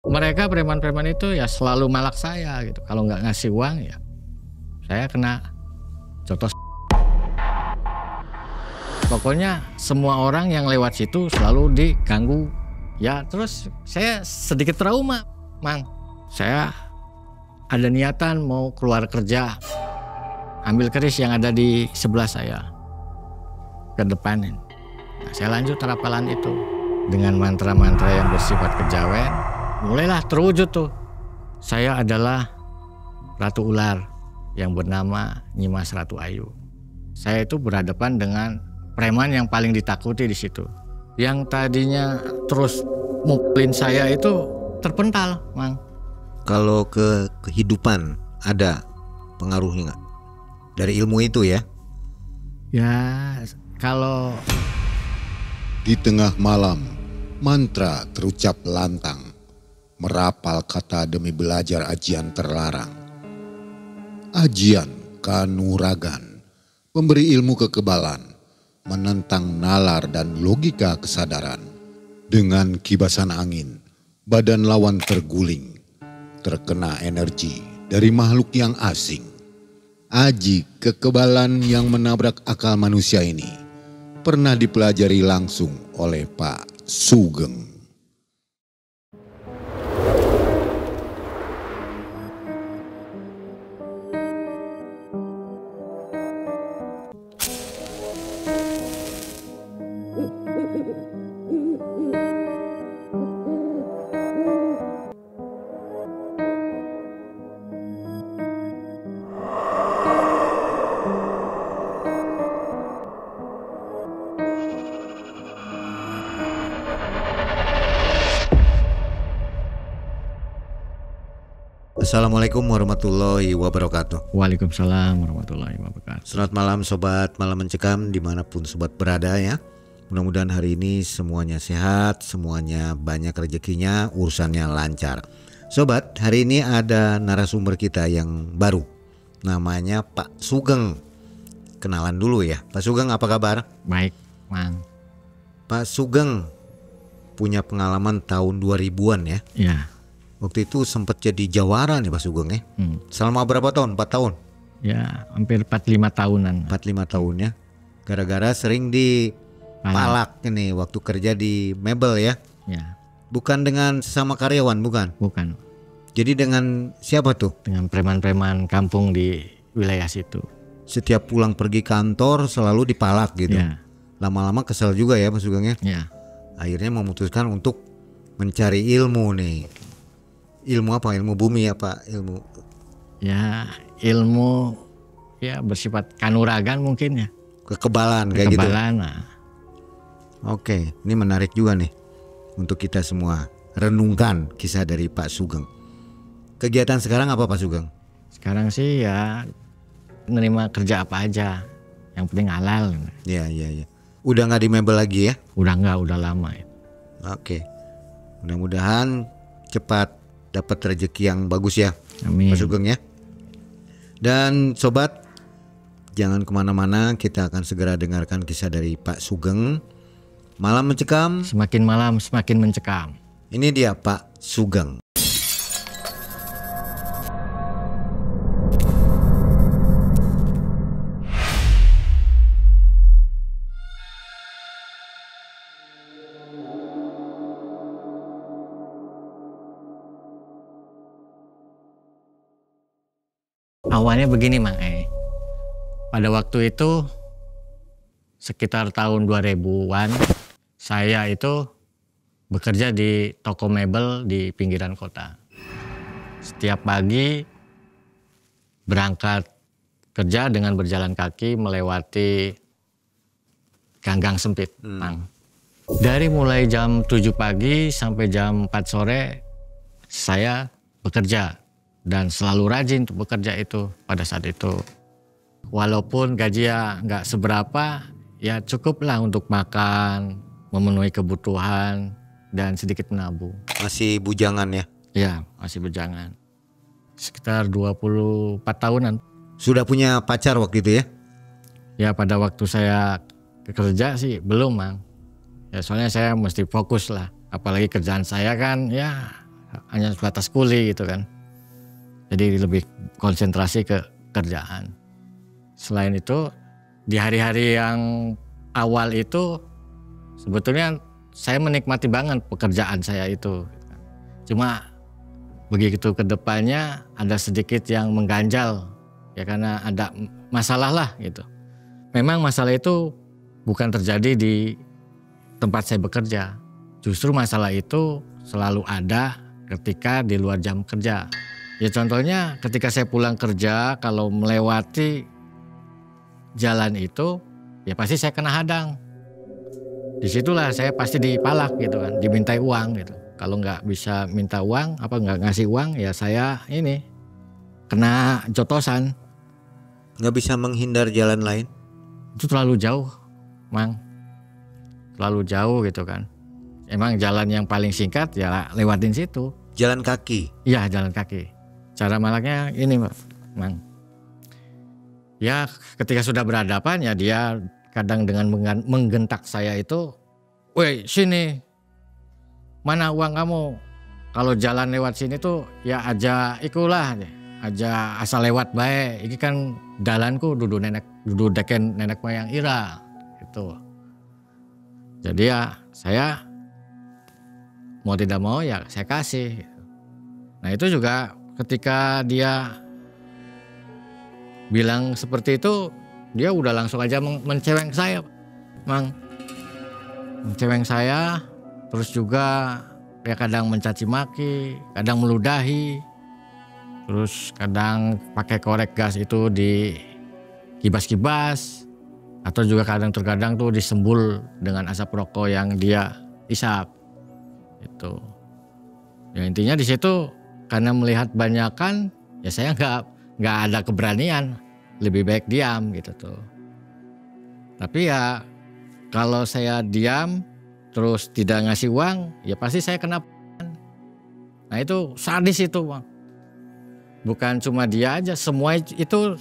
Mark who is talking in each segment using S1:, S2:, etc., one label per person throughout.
S1: Mereka preman-preman itu ya selalu malak saya gitu. Kalau nggak ngasih uang ya saya kena jotos. Pokoknya semua orang yang lewat situ selalu diganggu. Ya terus saya sedikit trauma, Mang. Saya ada niatan mau keluar kerja, ambil keris yang ada di sebelah saya ke depanin. Nah, saya lanjut rapalan itu dengan mantra-mantra yang bersifat kejawen. Mulailah terwujud tuh. Saya adalah Ratu Ular yang bernama Nyimas Ratu Ayu. Saya itu berhadapan dengan preman yang paling ditakuti di situ. Yang tadinya terus mukulin saya itu terpental, Mang.
S2: Kalau ke kehidupan ada pengaruhnya nggak? Dari ilmu itu ya?
S1: Ya, kalau
S3: Di tengah malam, mantra terucap lantang, merapal kata demi belajar ajian terlarang. Ajian kanuragan, memberi ilmu kekebalan, menentang nalar dan logika kesadaran. Dengan kibasan angin, badan lawan terguling, terkena energi dari makhluk yang asing. Aji kekebalan yang menabrak akal manusia ini pernah dipelajari langsung oleh Pak Sugeng.
S2: Assalamualaikum warahmatullahi wabarakatuh.
S1: Waalaikumsalam warahmatullahi wabarakatuh.
S2: Selamat malam sobat Malam Mencekam dimanapun sobat berada ya. Mudah-mudahan hari ini semuanya sehat, semuanya banyak rezekinya, urusannya lancar. Sobat, hari ini ada narasumber kita yang baru. Namanya Pak Sugeng. Kenalan dulu ya. Pak Sugeng, apa kabar?
S1: Baik, Mang.
S2: Pak Sugeng punya pengalaman tahun 2000-an ya.
S1: Ya.
S2: Waktu itu sempat jadi jawara nih Pak Sugeng ya. Selama berapa tahun? 4 tahun?
S1: Ya, hampir 45 tahunan.
S2: 45 tahun ya. Gara-gara sering dipalak ini waktu kerja di mebel ya.
S1: Ya,
S2: Bukan dengan sesama karyawan, bukan?
S1: bukan.
S2: Jadi dengan siapa tuh?
S1: Dengan preman-preman kampung di wilayah situ.
S2: Setiap pulang pergi kantor selalu dipalak gitu.
S1: Ya,
S2: Lama-lama kesel juga ya Pak Sugeng ya.
S1: ya.
S2: Akhirnya memutuskan untuk mencari ilmu nih. Ilmu apa? Ilmu bumi apa? Ilmu
S1: Ya, ilmu ya bersifat kanuragan mungkin ya.
S2: kekebalan kayak gitu.
S1: Kekebalan. Nah,
S2: Oke, ini menarik juga nih untuk kita semua renungkan kisah dari Pak Sugeng. Kegiatan sekarang apa Pak Sugeng?
S1: sekarang sih ya menerima kerja apa aja. Yang penting halal.
S2: Ya. Udah nggak di mebel lagi ya?
S1: Udah enggak, udah lama ya.
S2: Oke. Mudah-mudahan cepat dapat rezeki yang bagus ya,
S1: Amin.
S2: Pak Sugeng ya. Dan sobat, jangan kemana-mana, kita akan segera dengarkan kisah dari Pak Sugeng. Malam Mencekam,
S1: Semakin malam semakin mencekam.
S2: ini dia Pak Sugeng.
S1: Awalnya begini, Mang. Pada waktu itu sekitar tahun 2000-an saya itu bekerja di toko mebel di pinggiran kota. Setiap pagi berangkat kerja dengan berjalan kaki melewati gang-gang sempit, Mang. Dari mulai jam 7 pagi sampai jam 4 sore saya bekerja dan selalu rajin untuk bekerja itu pada saat itu. Walaupun gaji ya nggak seberapa, ya cukuplah untuk makan, memenuhi kebutuhan, dan sedikit menabung.
S2: Masih bujangan ya?
S1: Ya, masih bujangan. Sekitar 24 tahunan.
S2: Sudah punya pacar waktu itu ya?
S1: Ya pada waktu saya kerja sih belum, Mang. Ya soalnya saya mesti fokus lah. Apalagi kerjaan saya kan ya hanya sebatas kuli gitu kan. Jadi lebih konsentrasi ke kerjaan. Selain itu di hari-hari yang awal itu sebetulnya saya menikmati banget pekerjaan saya itu. Cuma begitu ke depannya ada sedikit yang mengganjal ya karena ada masalah lah gitu. Memang masalah itu bukan terjadi di tempat saya bekerja. Justru masalah itu selalu ada ketika di luar jam kerja. Ya contohnya ketika saya pulang kerja kalau melewati jalan itu ya pasti saya kena hadang. Disitulah saya pasti dipalak gitu kan, dimintai uang gitu. Kalau nggak bisa minta uang, nggak ngasih uang ya saya ini kena jotosan.
S2: Nggak bisa menghindar jalan lain?
S1: Itu terlalu jauh, Mang. Terlalu jauh gitu kan. Emang jalan yang paling singkat ya lewatin situ.
S2: Jalan kaki?
S1: Iya jalan kaki. Cara malaknya ini Mang. Ya ketika sudah berhadapan ya dia kadang dengan menggentak saya itu, "Woi sini, mana uang kamu? Kalau jalan lewat sini tuh ya aja ikulah, aja asal lewat baik. Ini kan dalanku dudu deken nenek moyang ira." Gitu. Jadi ya saya mau tidak mau ya saya kasih. Nah itu juga ketika dia bilang seperti itu, dia udah langsung aja menceweng saya, Mang. Menceweng saya, terus juga ya kadang mencaci maki, kadang meludahi, terus kadang pakai korek gas itu di kibas-kibas, atau juga terkadang tuh disembul dengan asap rokok yang dia isap. Itu. Ya intinya di situ karena melihat banyakan, ya saya nggak ada keberanian, lebih baik diam gitu tuh. Tapi ya kalau saya diam terus tidak ngasih uang, ya pasti saya kena. Nah itu sadis itu, Bang. Bukan cuma dia aja, semua itu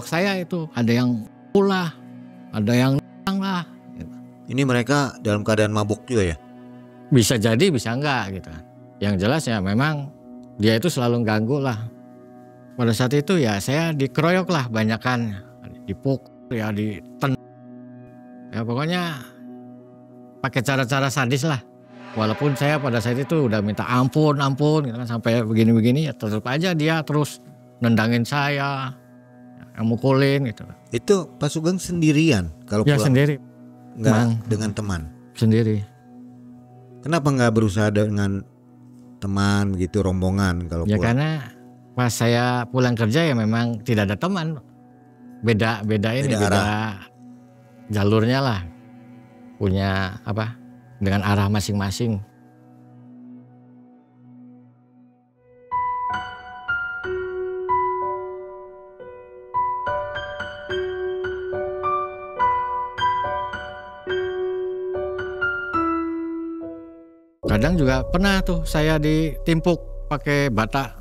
S1: saya itu ada yang pula, ada yang lah. Gitu.
S2: Ini mereka dalam keadaan mabuk juga ya?
S1: Bisa jadi, bisa enggak gitu. Yang jelas ya memang dia itu selalu ganggu lah. Pada saat itu ya saya dikeroyok lah banyakan, dipukul ya, ya pokoknya pakai cara-cara sadis lah. Walaupun saya pada saat itu udah minta ampun gitu kan, sampai begini-begini ya tetap aja dia terus nendangin saya, yang mukulin gitu.
S2: Itu Pak Sugeng sendirian kalau
S1: ya,
S2: pulang?
S1: Sendiri.
S2: Nggak dengan teman?
S1: Sendiri.
S2: Kenapa nggak berusaha dengan teman gitu, rombongan kalau
S1: ya
S2: pulang?
S1: Karena pas saya pulang kerja ya memang tidak ada teman. Beda jalurnya lah. Punya dengan arah masing-masing. Kadang juga pernah tuh saya ditimpuk pakai bata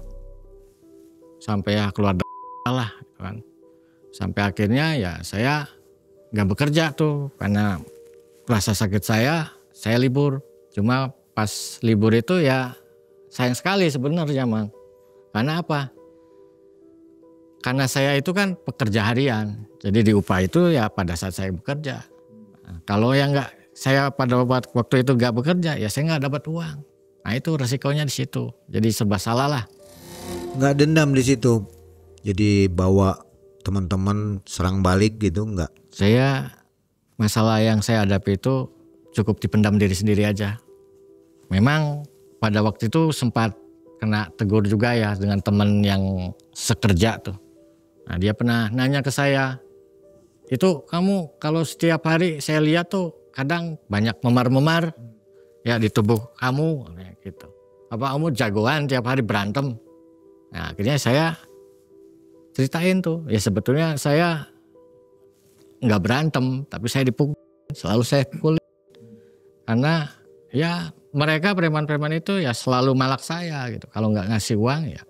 S1: sampai ya keluar darah lah kan. Sampai akhirnya ya saya nggak bekerja tuh karena rasa sakit saya libur. Cuma pas libur itu ya sayang sekali sebenarnya, Mang. Karena apa? Karena saya itu kan pekerja harian. Jadi di upah itu ya pada saat saya bekerja. Nah, kalau yang saya pada waktu itu nggak bekerja ya saya nggak dapat uang. Nah itu resikonya di situ. Jadi serba salah lah.
S2: Nggak dendam di situ. Jadi bawa teman-teman serang balik gitu nggak?
S1: Saya masalah yang saya hadapi itu cukup dipendam diri sendiri aja. Memang pada waktu itu sempat kena tegur juga ya dengan teman yang sekerja tuh. Nah dia pernah nanya ke saya, itu kamu kalau setiap hari saya lihat tuh kadang banyak memar-memar ya di tubuh kamu gitu. Apa kamu jagoan tiap hari berantem? Nah akhirnya saya ceritain tuh, ya sebetulnya saya nggak berantem, tapi saya dipukul, selalu saya pukul. Karena ya mereka preman-preman itu ya selalu malak saya gitu. Kalau nggak ngasih uang ya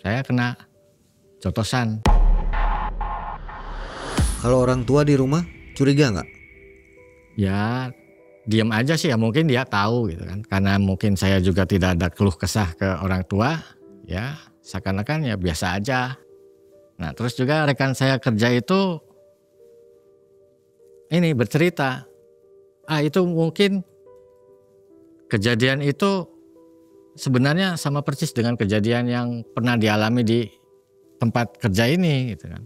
S1: saya kena jotosan.
S2: Kalau orang tua di rumah curiga nggak?
S1: Ya diam aja sih ya, mungkin dia tahu gitu kan. Karena mungkin saya juga tidak ada keluh kesah ke orang tua, ya seakan-akan ya biasa aja. Nah terus juga rekan saya kerja itu ini bercerita, itu mungkin kejadian itu sebenarnya sama persis dengan kejadian yang pernah dialami di tempat kerja ini gitu kan.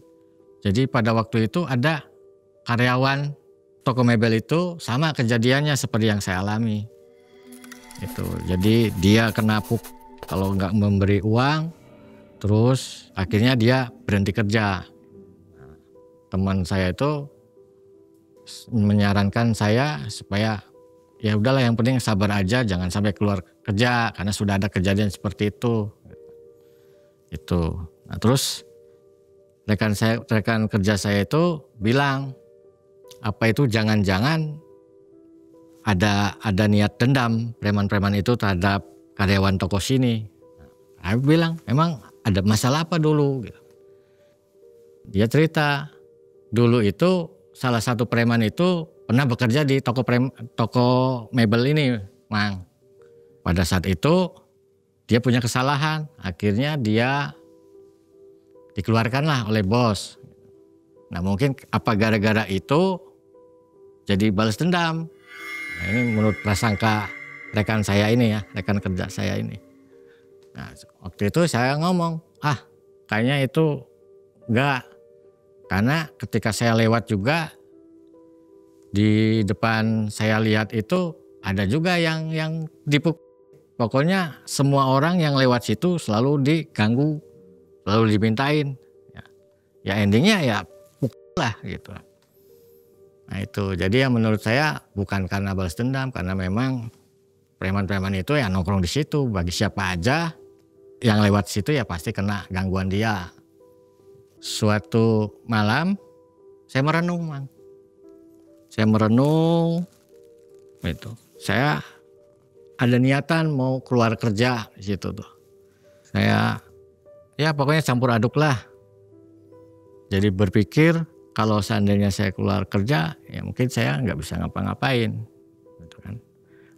S1: Jadi pada waktu itu ada karyawan toko mebel itu sama kejadiannya seperti yang saya alami. Itu. Jadi dia kena kalau nggak memberi uang, terus akhirnya dia berhenti kerja. Teman saya itu menyarankan saya supaya ya udahlah, yang penting sabar aja, jangan sampai keluar kerja karena sudah ada kejadian seperti itu. Itu. Nah, terus rekan kerja saya itu bilang, apa itu jangan-jangan ada niat dendam preman-preman itu terhadap karyawan toko sini. Nah, aku bilang, emang ada masalah apa dulu? Dia cerita, dulu itu salah satu preman itu pernah bekerja di toko mebel ini, Mang. Pada saat itu dia punya kesalahan, akhirnya dia dikeluarkanlah oleh bos. Nah mungkin apa gara-gara itu jadi balas dendam. Nah, ini menurut prasangka rekan saya ini ya, rekan kerja saya ini. Nah waktu itu saya ngomong, kayaknya itu enggak. Karena ketika saya lewat juga di depan saya lihat itu ada juga yang dipukul. Pokoknya semua orang yang lewat situ selalu diganggu, selalu dimintain. Ya endingnya ya pukul lah gitu. Nah itu, jadi yang menurut saya bukan karena balas dendam, karena memang preman-preman itu ya nongkrong di situ, bagi siapa aja yang lewat situ ya pasti kena gangguan dia. Suatu malam saya merenung, Mang. Saya merenung, itu. Saya ada niatan mau keluar kerja di situ tuh. Saya ya pokoknya campur aduk lah. Jadi berpikir kalau seandainya saya keluar kerja, ya mungkin saya nggak bisa ngapa-ngapain, gitu kan.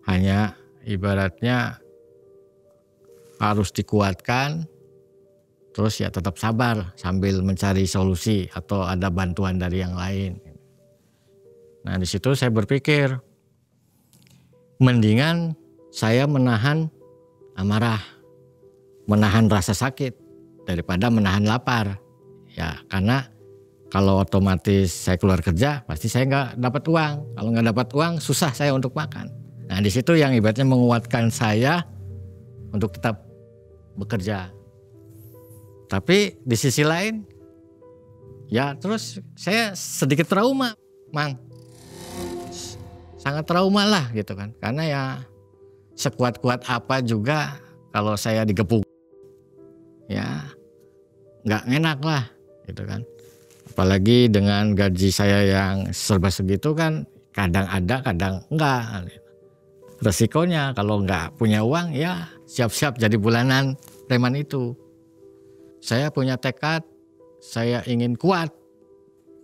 S1: Hanya ibaratnya harus dikuatkan, terus ya tetap sabar sambil mencari solusi atau ada bantuan dari yang lain. Nah di situ saya berpikir, mendingan saya menahan amarah, menahan rasa sakit daripada menahan lapar. Ya karena kalau otomatis saya keluar kerja, pasti saya nggak dapat uang. Kalau nggak dapat uang, susah saya untuk makan. Nah di situ yang ibaratnya menguatkan saya untuk tetap bekerja. Tapi di sisi lain, ya terus saya sedikit trauma, Mang. Sangat trauma lah gitu kan. Karena ya sekuat-kuat apa juga kalau saya digepuk, ya nggak enak lah gitu kan. Apalagi dengan gaji saya yang serba segitu kan, kadang ada kadang enggak. Resikonya kalau enggak punya uang ya siap-siap jadi bulanan preman itu. Saya punya tekad, saya ingin kuat,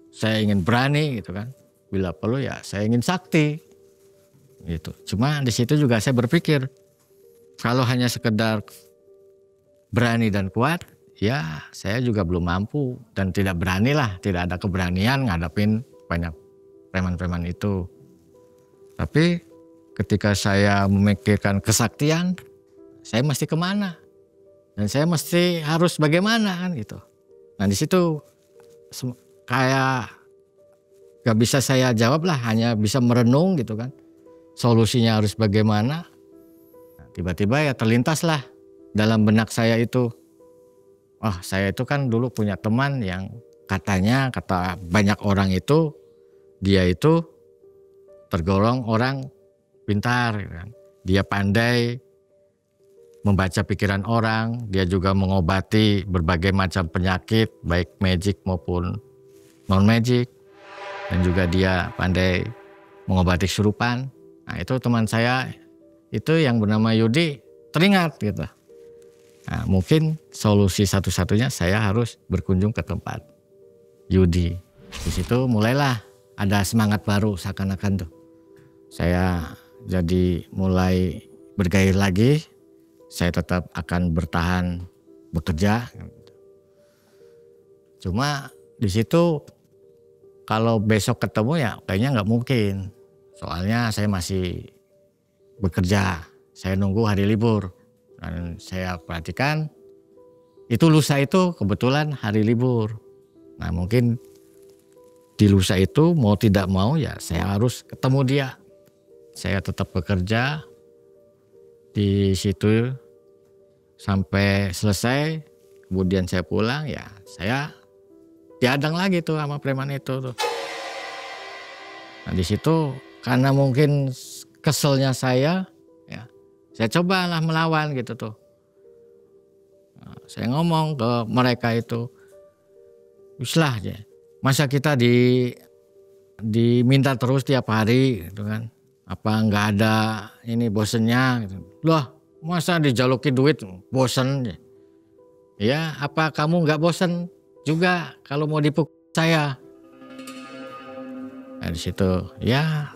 S1: saya ingin berani gitu kan. Bila perlu ya saya ingin sakti gitu. Cuma di situ juga saya berpikir, kalau hanya sekedar berani dan kuat, ya saya juga belum mampu dan tidak berani lah, tidak ada keberanian ngadapin banyak preman-preman itu. Tapi ketika saya memikirkan kesaktian, saya mesti kemana? Dan saya mesti harus bagaimana kan gitu. Nah di situ kayak gak bisa saya jawab lah, hanya bisa merenung gitu kan. Solusinya harus bagaimana. Nah, tiba-tiba ya terlintas lah dalam benak saya itu, saya itu kan dulu punya teman yang kata banyak orang itu, dia itu tergolong orang pintar gitu kan. Dia pandai membaca pikiran orang, dia juga mengobati berbagai macam penyakit, baik magic maupun non magic, dan juga dia pandai mengobati kesurupan. Nah itu teman saya itu yang bernama Yudi teringat gitu. Nah, mungkin solusi satu-satunya saya harus berkunjung ke tempat Yudi. Di situ mulailah ada semangat baru seakan-akan tuh. saya jadi mulai bergairah lagi. Saya tetap akan bertahan bekerja. Cuma di situ kalau besok ketemu ya kayaknya nggak mungkin. Soalnya saya masih bekerja. Saya nunggu hari libur. Dan saya perhatikan itu lusa itu kebetulan hari libur. Nah mungkin di lusa itu mau tidak mau ya saya harus ketemu dia. Saya tetap bekerja di situ sampai selesai. Kemudian saya pulang ya saya diadang lagi tuh sama preman itu tuh. Nah di situ karena mungkin keselnya saya, ya saya cobalah melawan gitu tuh. Nah, saya ngomong ke mereka itu, "Wislah ya, masa kita diminta terus tiap hari gitu kan? Apa nggak ada ini bosennya?" Gitu. "Loh, masa dijaluki duit bosen? Ya apa kamu nggak bosen juga kalau mau dipukul saya?" Nah di situ ya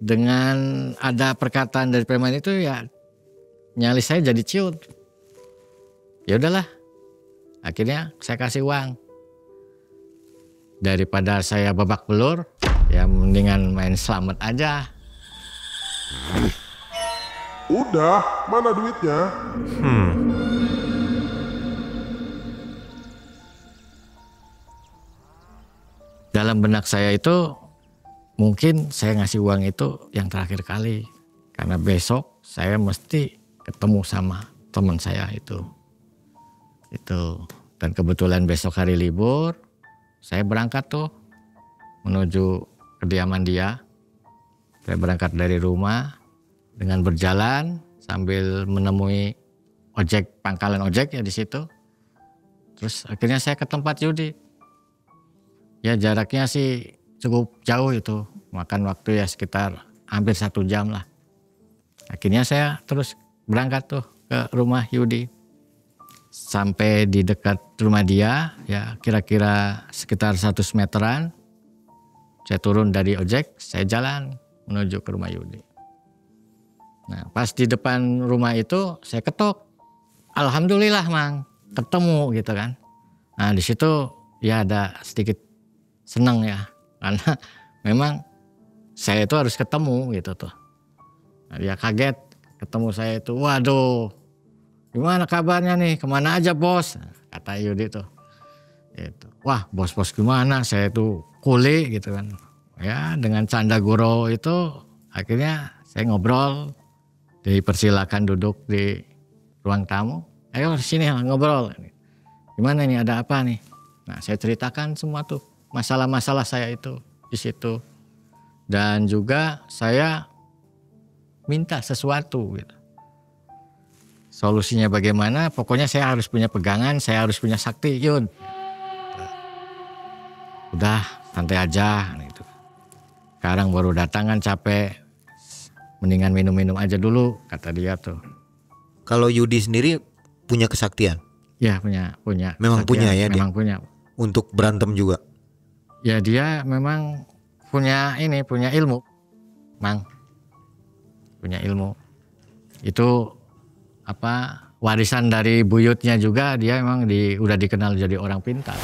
S1: dengan ada perkataan dari preman itu ya nyali saya jadi ciut. Ya udahlah, akhirnya saya kasih uang. Daripada saya babak belur, ya mendingan main selamat aja.
S4: Udah, mana duitnya?
S1: Dalam benak saya itu mungkin saya ngasih uang itu yang terakhir kali. Karena besok saya mesti ketemu sama teman saya itu. Dan kebetulan besok hari libur, saya berangkat tuh menuju kediaman dia. Saya berangkat dari rumah dengan berjalan sambil menemui pangkalan ojek ya di situ. Terus akhirnya saya ke tempat Yudi. Ya jaraknya sih cukup jauh itu, makan waktu ya sekitar hampir 1 jam lah. Akhirnya saya terus berangkat tuh ke rumah Yudi. Sampai di dekat rumah dia ya kira-kira sekitar 100 meteran. Saya turun dari ojek, saya jalan menuju ke rumah Yudi. Nah pas di depan rumah itu saya ketok. Alhamdulillah Mang, ketemu gitu kan. Nah di situ ya ada sedikit senang ya, karena memang saya itu harus ketemu gitu tuh. Nah, dia kaget ketemu saya itu, "Waduh, gimana kabarnya nih? Kemana aja bos?" Kata Yudi tuh. Itu, "Wah bos gimana? Saya itu kuli gitu kan." Ya dengan canda gurau itu akhirnya saya ngobrol, dipersilakan duduk di ruang tamu. "Ayo sini ngobrol. Gimana nih, ada apa nih?" Nah saya ceritakan semua tuh. Masalah-masalah saya itu di situ, dan juga saya minta sesuatu gitu. Solusinya bagaimana? Pokoknya saya harus punya pegangan, saya harus punya sakti, Yun. Udah santai aja gitu. Sekarang baru datang kan capek, mendingan minum-minum aja dulu kata dia tuh.
S2: Kalau Yudi sendiri punya kesaktian?
S1: Ya punya.
S2: Memang punya ya
S1: memang
S2: dia?
S1: Punya.
S2: Untuk berantem juga?
S1: Ya dia memang punya ilmu, Mang. Punya ilmu. Itu warisan dari buyutnya juga, dia memang udah dikenal jadi orang pintar.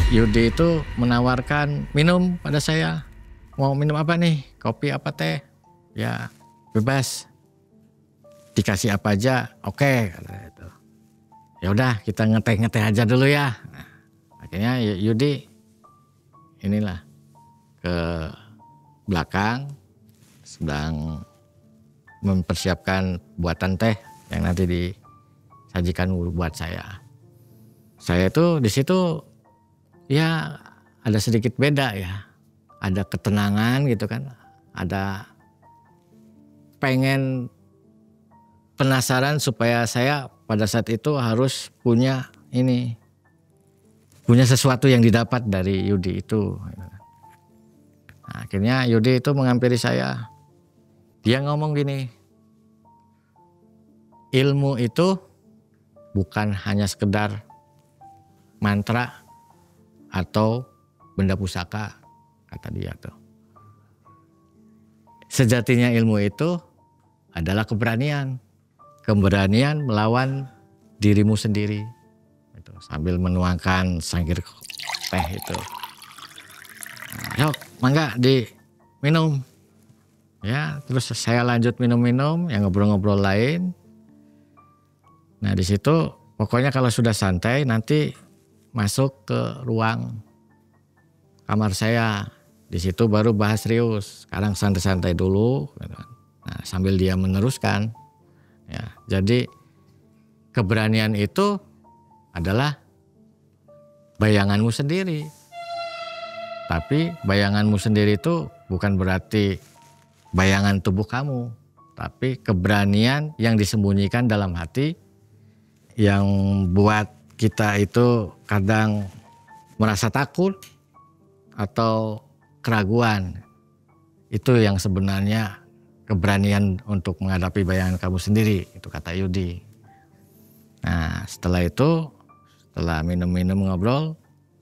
S1: Yudi itu menawarkan minum pada saya. "Mau minum apa nih? Kopi apa teh?" "Ya bebas. Dikasih apa aja, oke," kata itu. "Ya udah kita ngeteh aja dulu ya." Nah, akhirnya Yudi inilah ke belakang sedang mempersiapkan buatan teh yang nanti disajikan buat saya. Saya itu di situ ya ada sedikit beda ya. Ada ketenangan gitu kan. Ada pengen penasaran supaya saya pada saat itu harus punya sesuatu yang didapat dari Yudi itu. Nah, akhirnya Yudi itu menghampiri saya. Dia ngomong gini, "Ilmu itu bukan hanya sekedar mantra atau benda pusaka," kata dia tuh. sejatinya ilmu itu adalah keberanian. Keberanian melawan dirimu sendiri. Itu, sambil menuangkan sangkir teh itu. Nah, yuk, mangga diminum. Ya, terus saya lanjut minum-minum, yang ngobrol-ngobrol lain. Nah, di situ pokoknya kalau sudah santai nanti masuk ke ruang kamar saya. Di situ baru bahas serius. Sekarang santai-santai dulu. Nah, sambil dia meneruskan. Ya, jadi keberanian itu adalah bayanganmu sendiri. Tapi bayanganmu sendiri itu bukan berarti bayangan tubuh kamu. Tapi keberanian yang disembunyikan dalam hati yang buat kita itu kadang merasa takut atau keraguan. Itu yang sebenarnya keberanian untuk menghadapi bayangan kamu sendiri, itu kata Yudi. Nah, setelah itu, setelah minum-minum ngobrol,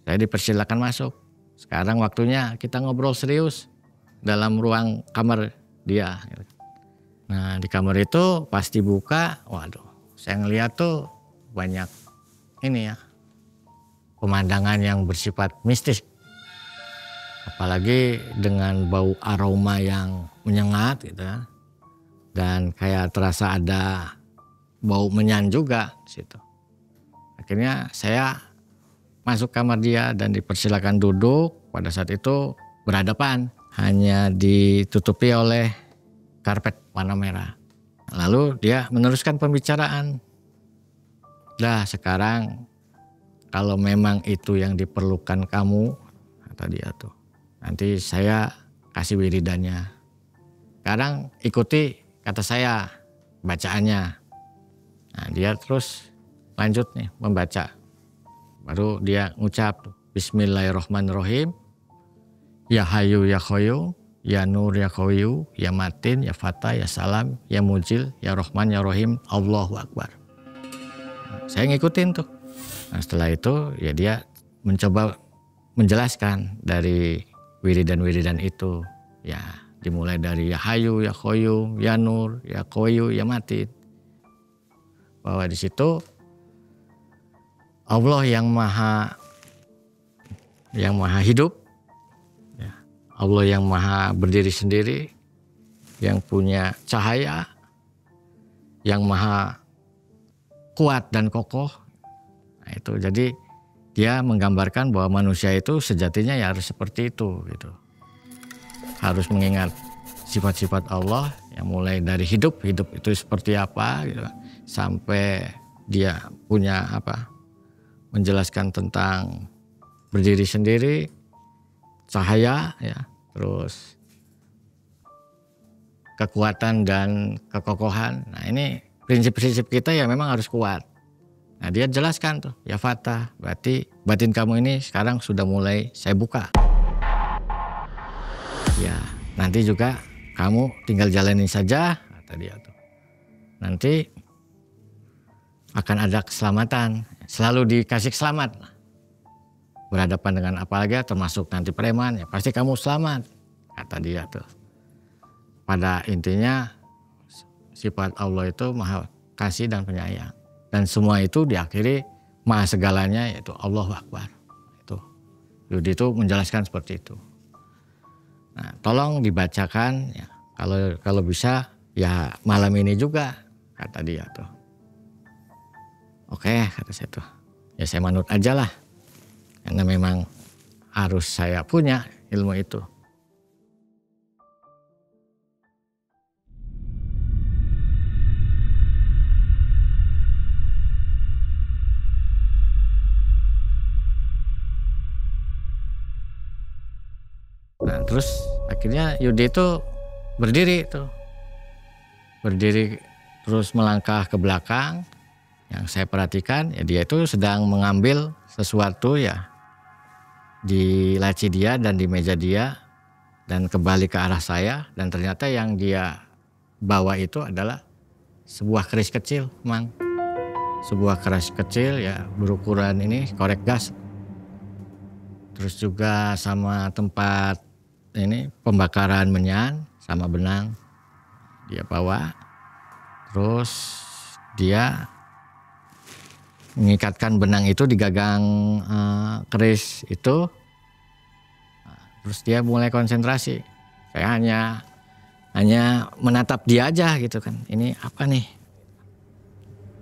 S1: saya dipersilakan masuk. Sekarang waktunya kita ngobrol serius dalam ruang kamar dia. Nah, di kamar itu pasti buka, waduh, saya ngeliat tuh banyak ini ya, pemandangan yang bersifat mistis. Apalagi dengan bau aroma yang menyengat gitu ya. Dan kayak terasa ada bau menyan juga di situ. Akhirnya saya masuk kamar dia dan dipersilakan duduk. Pada saat itu berhadapan, hanya ditutupi oleh karpet warna merah. Lalu dia meneruskan pembicaraan. Dah, sekarang kalau memang itu yang diperlukan kamu, kata dia tuh, nanti saya kasih wiridannya. Sekarang ikuti kata saya bacaannya. Nah, dia terus lanjut nih membaca. Baru dia ngucap Bismillahirrahmanirrahim. Ya Hayyu ya Qayyum, ya Nur ya Qawiyu, ya Matin, ya Fatah, ya Salam, ya Mujil, ya Rahman, ya Rahim, Allahu Akbar. Nah, saya ngikutin tuh. Nah, setelah itu ya dia mencoba menjelaskan dari wiridan-wiridan itu. Ya, dimulai dari ya Hayyu, ya Qayyum, ya Nur, ya Qawiyu, ya Matin. Bahwa di situ Allah yang maha hidup, ya, Allah yang maha berdiri sendiri, yang punya cahaya, yang maha kuat dan kokoh. Nah, itu jadi dia menggambarkan bahwa manusia itu sejatinya ya harus seperti itu gitu. Harus mengingat sifat-sifat Allah yang mulai dari hidup itu seperti apa gitu, sampai dia punya menjelaskan tentang berdiri sendiri, cahaya ya, terus kekuatan dan kekokohan. Nah, ini prinsip-prinsip kita ya memang harus kuat. Nah, dia jelaskan tuh, ya Fatah, berarti batin kamu ini sekarang sudah mulai saya buka. Ya, nanti juga kamu tinggal jalanin saja, kata dia tuh. Nanti akan ada keselamatan, selalu dikasih selamat. Berhadapan dengan apa lagi, termasuk nanti preman, ya pasti kamu selamat, kata dia tuh. Pada intinya sifat Allah itu maha kasih dan penyayang. Dan semua itu diakhiri maha segalanya, yaitu Allahu Akbar. Itu Yudi itu menjelaskan seperti itu. Nah, tolong dibacakan ya, kalau bisa ya malam ini juga, kata dia tuh. Oke, kata saya tuh. Ya saya manut aja lah. Karena memang harus saya punya ilmu itu. Nah, terus akhirnya Yudi itu berdiri tuh. Berdiri terus melangkah ke belakang. Yang saya perhatikan ya dia itu sedang mengambil sesuatu ya di laci dia dan di meja dia dan kembali ke arah saya, dan ternyata yang dia bawa itu adalah sebuah keris kecil, Mang. Sebuah keris kecil ya berukuran ini korek gas. Terus juga sama tempat ini pembakaran menyan sama benang. Dia bawa, terus dia mengikatkan benang itu di gagang keris itu. Terus dia mulai konsentrasi. Saya hanya menatap dia aja gitu kan. Ini apa nih?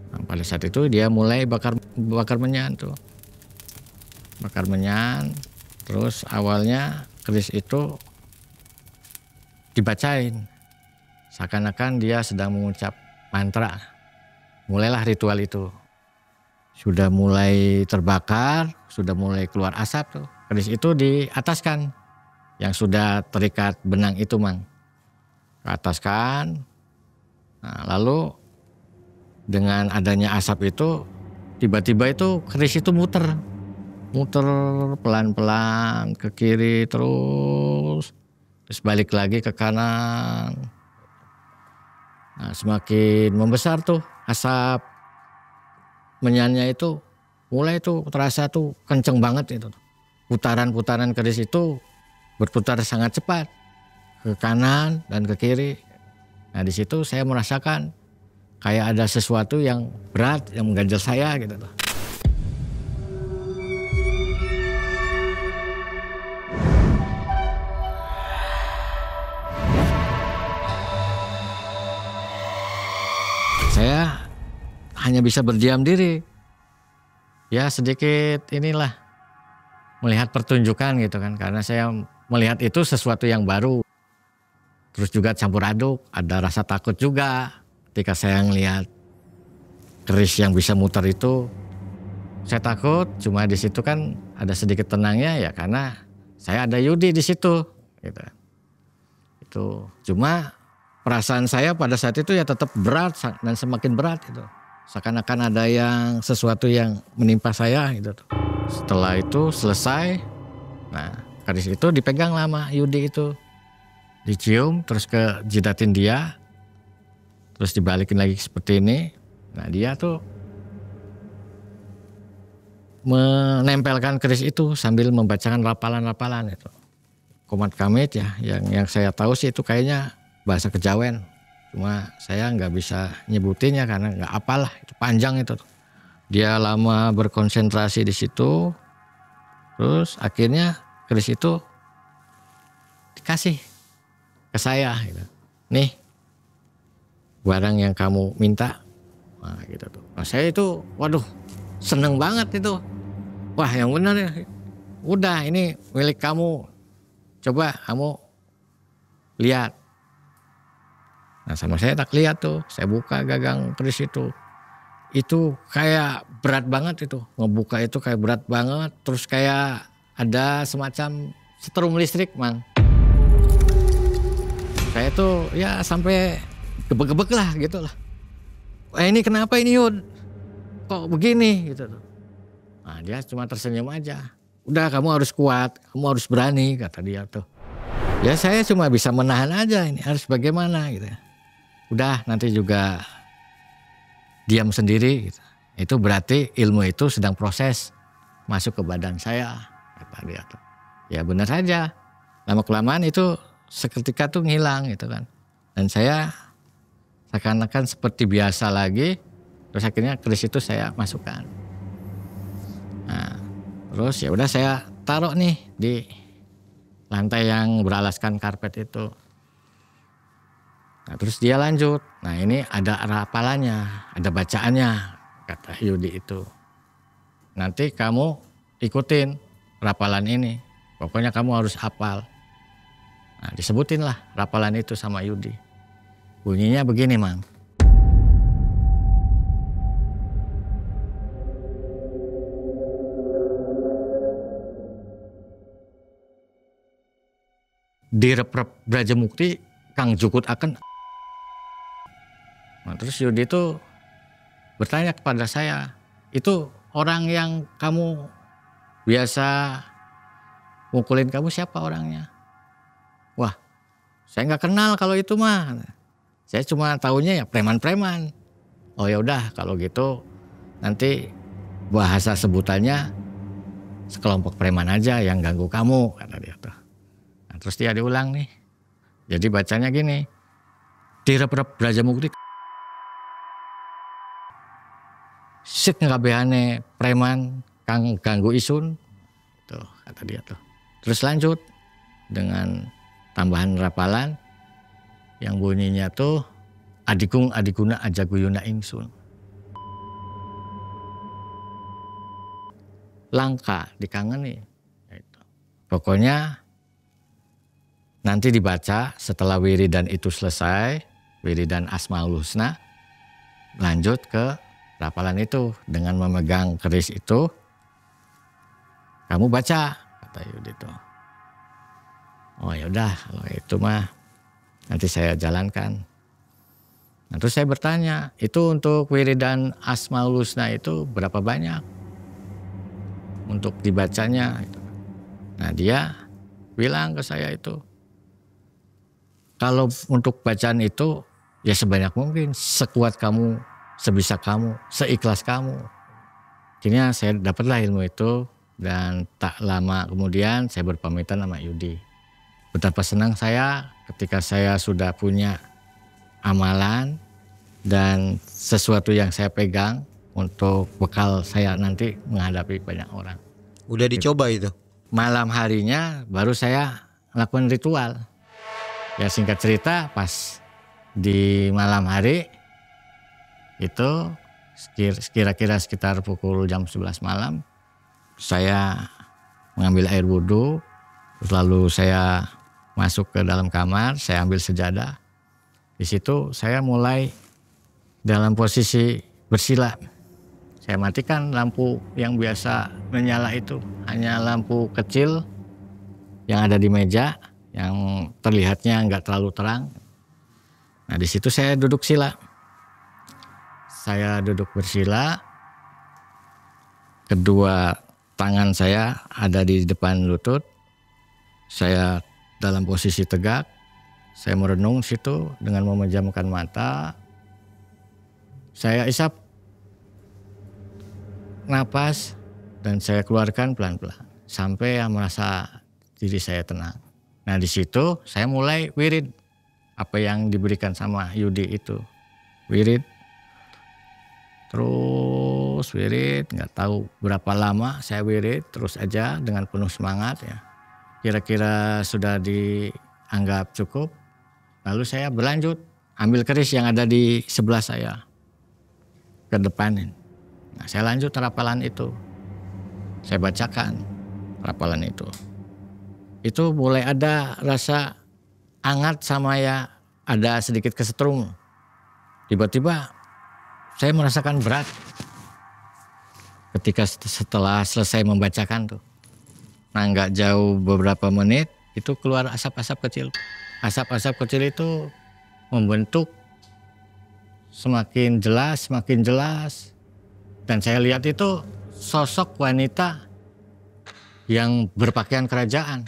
S1: Nah, pada saat itu dia mulai bakar menyan tuh. Bakar menyan. Terus awalnya keris itu dibacain. Seakan-akan dia sedang mengucap mantra. Mulailah ritual itu. Sudah mulai terbakar, sudah mulai keluar asap tuh. Keris itu diataskan. Yang sudah terikat benang itu, Mang. Ke ataskan. Nah, lalu dengan adanya asap itu, tiba-tiba itu keris itu muter pelan-pelan ke kiri terus balik lagi ke kanan. Nah, semakin membesar tuh asap menyannya itu, mulai tuh terasa tuh kenceng banget itu. Putaran-putaran keris itu berputar sangat cepat ke kanan dan ke kiri. Nah, di situ saya merasakan kayak ada sesuatu yang berat yang mengganjal saya gitu tuh. Saya hanya bisa berdiam diri. Ya sedikit inilah melihat pertunjukan gitu kan. Karena saya melihat itu sesuatu yang baru. Terus juga campur aduk. Ada rasa takut juga ketika saya ngelihat keris yang bisa muter itu. Saya takut, cuma di situ kan ada sedikit tenangnya ya karena saya ada Yudi di situ gitu. Itu cuma perasaan saya pada saat itu ya tetap berat dan semakin berat itu. Seakan-akan ada yang sesuatu yang menimpa saya gitu. Setelah itu selesai, nah keris itu dipegang lama Yudi itu. Dicium terus ke jidatin dia. Terus dibalikin lagi seperti ini. Nah dia tuh menempelkan keris itu sambil membacakan rapalan-rapalan itu. Komat kamit ya yang saya tahu sih itu kayaknya bahasa Kejawen, cuma saya nggak bisa nyebutinnya karena nggak apalah, itu panjang itu. Dia lama berkonsentrasi di situ, terus akhirnya keris itu dikasih ke saya. Gitu. Nih, barang yang kamu minta, nah, gitu tuh. Nah, saya itu, waduh, seneng banget itu. Wah, yang benar ya. Udah, ini milik kamu. Coba kamu lihat. Nah sama saya tak lihat tuh, saya buka gagang keris itu. Itu kayak berat banget itu, ngebuka itu kayak berat banget. Terus kayak ada semacam setrum listrik, Mang. Saya tuh ya sampai gebek-gebek lah gitu lah. Ini kenapa ini Yud? Kok begini gitu tuh. Nah dia cuma tersenyum aja. Udah kamu harus kuat, kamu harus berani kata dia tuh. Ya saya cuma bisa menahan aja, ini harus bagaimana gitu. Udah nanti juga diam sendiri gitu. Itu berarti ilmu itu sedang proses masuk ke badan saya kata dia tuh. Ya benar saja. Lama-kelamaan itu seketika tuh ngilang gitu kan. Dan saya seakan-akan seperti biasa lagi. Terus akhirnya keris itu saya masukkan. Nah, terus ya udah saya taruh nih di lantai yang beralaskan karpet itu. Nah, terus dia lanjut. Nah ini ada rapalannya, ada bacaannya, kata Yudi itu. Nanti kamu ikutin rapalan ini. Pokoknya kamu harus hafal. Nah disebutin lah rapalan itu sama Yudi. Bunyinya begini, Mang. Direp-rep Brajamukti Kang Jukut akan. Nah, terus Yudi itu bertanya kepada saya, itu orang yang kamu biasa mukulin kamu siapa orangnya? Wah, saya nggak kenal kalau itu mah. Saya cuma taunya ya preman-preman. Oh ya udah kalau gitu nanti bahasa sebutannya sekelompok preman aja yang ganggu kamu kata dia tuh. Nah, terus dia diulang nih. Jadi bacanya gini, direp-rep Braja Mukti. Sik ngabehane preman kang ganggu isun. Tuh kata dia tuh. Terus lanjut dengan tambahan rapalan yang bunyinya tuh adikung adikuna aja guyuna ingsun. Langka dikangeni. Gitu. Pokoknya nanti dibaca setelah wiridan itu selesai, wiridan Asmaul Husna, lanjut ke rapalan itu dengan memegang keris itu. Kamu baca, kata Yudi itu. Oh ya udah, kalau itu mah nanti saya jalankan. Nah, terus saya bertanya, itu untuk wiridan Asmaul Husna itu berapa banyak untuk dibacanya? Nah dia bilang ke saya itu, kalau untuk bacaan itu ya sebanyak mungkin, sekuat kamu, sebisa kamu, seikhlas kamu. Akhirnya saya dapatlah ilmu itu dan tak lama kemudian saya berpamitan sama Yudi. Betapa senang saya ketika saya sudah punya amalan dan sesuatu yang saya pegang untuk bekal saya nanti menghadapi banyak orang.
S2: Udah dicoba itu?
S1: Malam harinya baru saya lakukan ritual. Ya singkat cerita pas di malam hari itu kira-kira sekitar pukul jam 11 malam saya mengambil air wudhu, lalu saya masuk ke dalam kamar, saya ambil sejadah. Di situ saya mulai dalam posisi bersila. Saya matikan lampu yang biasa menyala itu, hanya lampu kecil yang ada di meja yang terlihatnya nggak terlalu terang. Nah di situ saya duduk sila. Saya duduk bersila, kedua tangan saya ada di depan lutut, saya dalam posisi tegak, saya merenung situ dengan memejamkan mata, saya isap napas dan saya keluarkan pelan-pelan sampai merasa diri saya tenang. Nah di situ saya mulai wirid apa yang diberikan sama Yudi itu, wirid. Terus wirid, nggak tahu berapa lama saya wirid terus aja dengan penuh semangat ya. Kira-kira sudah dianggap cukup, lalu saya berlanjut ambil keris yang ada di sebelah saya ke depan. Nah saya lanjut rapalan itu, saya bacakan rapalan itu. Itu mulai ada rasa hangat sama ya ada sedikit kesetrum. Tiba-tiba saya merasakan berat ketika setelah selesai membacakan tuh. Nah nggak jauh beberapa menit itu keluar asap-asap kecil. Asap-asap kecil itu membentuk semakin jelas. Dan saya lihat itu sosok wanita yang berpakaian kerajaan.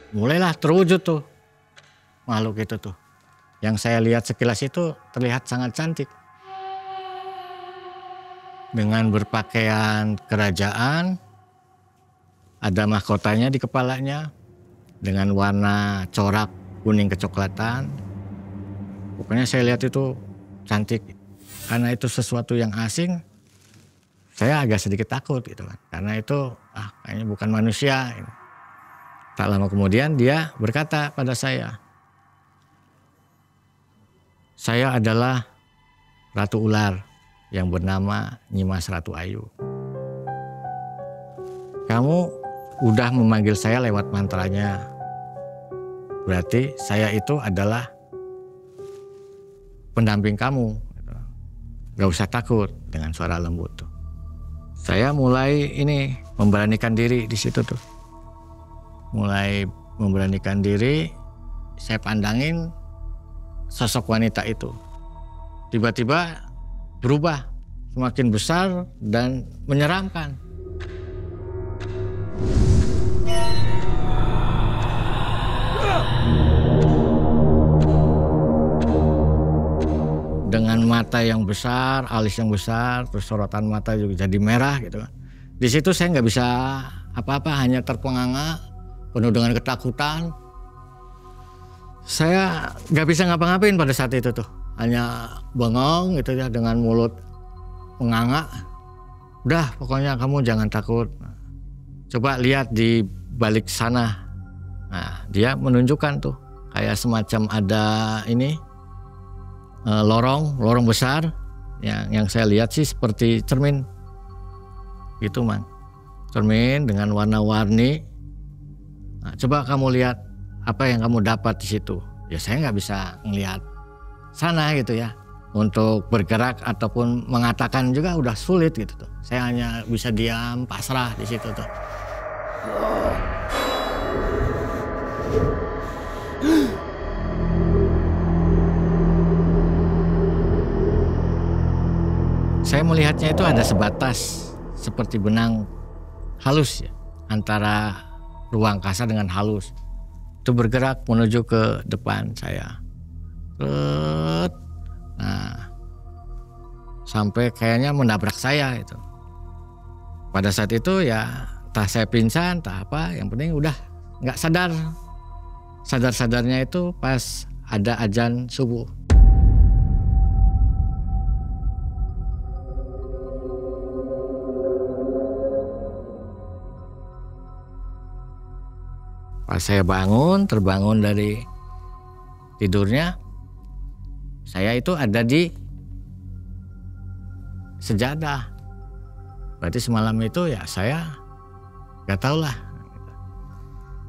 S1: Mulailah terwujud tuh makhluk itu tuh. Yang saya lihat sekilas itu terlihat sangat cantik. Dengan berpakaian kerajaan, ada mahkotanya di kepalanya, dengan warna corak kuning kecoklatan. Pokoknya saya lihat itu cantik. Karena itu sesuatu yang asing, saya agak sedikit takut gitu kan. Karena itu kayaknya bukan manusia. Gitu. Tak lama kemudian dia berkata pada saya adalah Ratu Ular yang bernama Nyimas Ratu Ayu. Kamu udah memanggil saya lewat mantranya. Berarti saya itu adalah pendamping kamu. Gak usah takut, dengan suara lembut tuh. Saya mulai memberanikan diri di situ tuh. Mulai memberanikan diri, saya pandangin sosok wanita itu. Tiba-tiba berubah semakin besar dan menyeramkan. Dengan mata yang besar, alis yang besar, terus sorotan mata juga jadi merah gitu kan. Di situ saya nggak bisa apa-apa, hanya terpenganga, penuh dengan ketakutan. Saya nggak bisa ngapa-ngapain pada saat itu tuh, hanya bengong gitu ya dengan mulut menganga. Udah, pokoknya kamu jangan takut. Coba lihat di balik sana. Nah, dia menunjukkan tuh kayak semacam ada ini lorong besar. Yang saya lihat sih seperti cermin. Gitu, Mang. Cermin dengan warna-warni. Nah, coba kamu lihat apa yang kamu dapat di situ. Ya saya nggak bisa ngelihat sana gitu ya. Untuk bergerak ataupun mengatakan juga udah sulit gitu tuh. Saya hanya bisa diam, pasrah di situ tuh. Saya melihatnya itu ada sebatas seperti benang halus ya, antara ruang kasar dengan halus. Itu bergerak menuju ke depan saya. Nah, sampai kayaknya menabrak saya itu. Pada saat itu ya entah saya pingsan, entah apa, yang penting udah nggak sadar. Sadar-sadarnya itu pas ada azan subuh. Pas saya terbangun dari tidurnya, saya itu ada di sejadah. Berarti semalam itu ya saya gak tahu lah.